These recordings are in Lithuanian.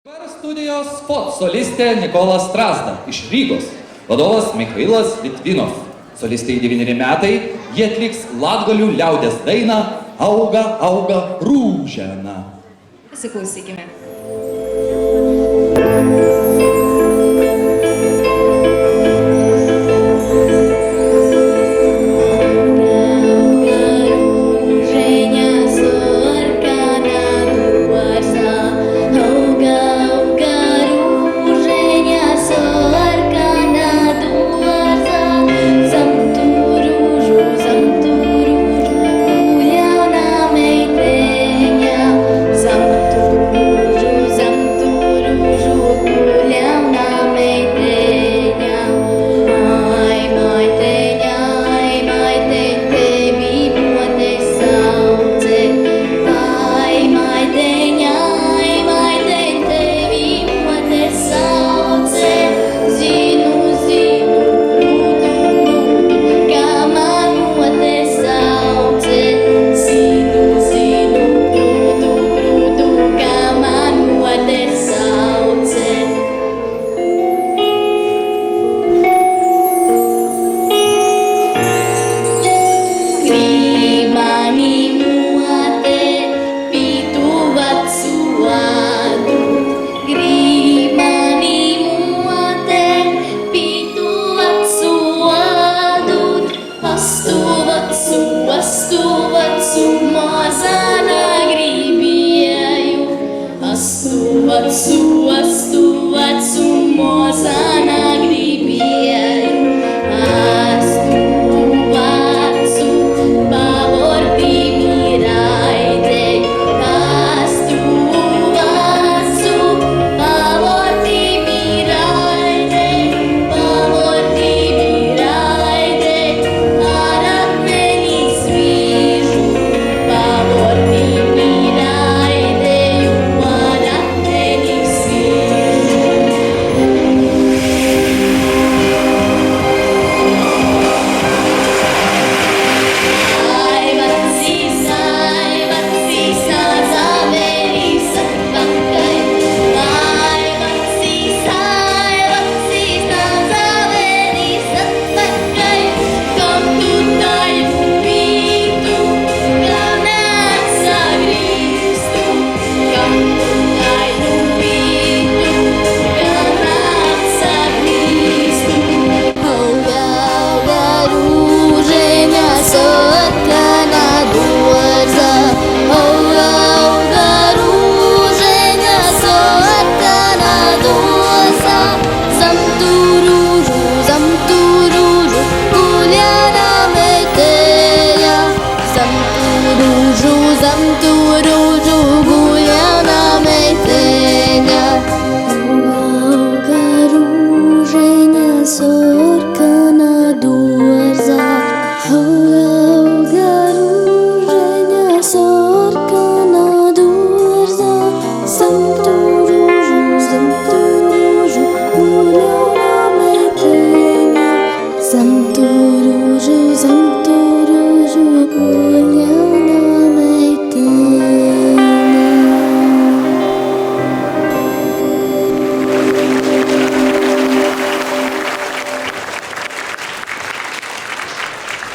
Dabar studijos FOT solistė Nikola Strazda iš Rygos, vadovas Michailas Litvinov. Solistei 9 metai, jie atliks latgalių liaudies dainą Auga, auga rūžena. Pasiklausykime.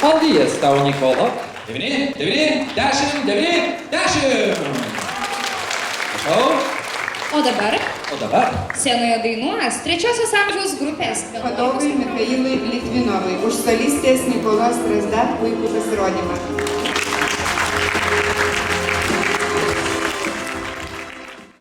Aldijas tau, Nikola. 9, 9, 10, 9, 10. Prašau. O dabar Scenoje dainuos trečiosios amžiaus grupės Vadovui Michailui Litvinovui už solistės Nikolos Strazda puikų pasirodymą.